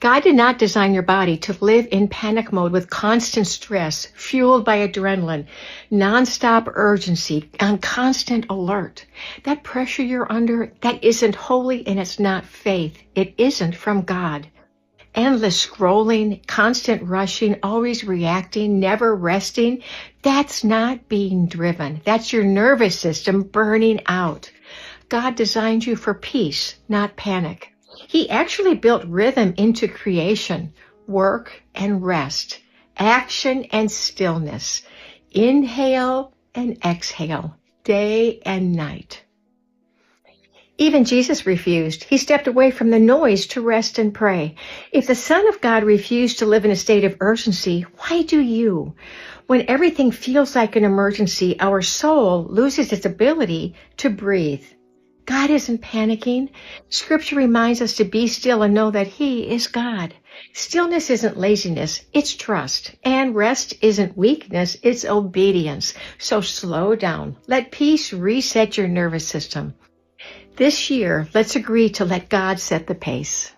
God did not design your body to live in panic mode with constant stress, fueled by adrenaline, nonstop urgency, and constant alert. That pressure you're under, that isn't holy and it's not faith. It isn't from God. Endless scrolling, constant rushing, always reacting, never resting, that's not being driven. That's your nervous system burning out. God designed you for peace, not panic. He actually built rhythm into creation, work and rest, action and stillness, inhale and exhale, day and night. Even Jesus refused. He stepped away from the noise to rest and pray. If the Son of God refused to live in a state of urgency, why do you? When everything feels like an emergency, our soul loses its ability to breathe. God isn't panicking. Scripture reminds us to be still and know that He is God. Stillness isn't laziness, it's trust. And rest isn't weakness, it's obedience. So slow down. Let peace reset your nervous system. This year, let's agree to let God set the pace.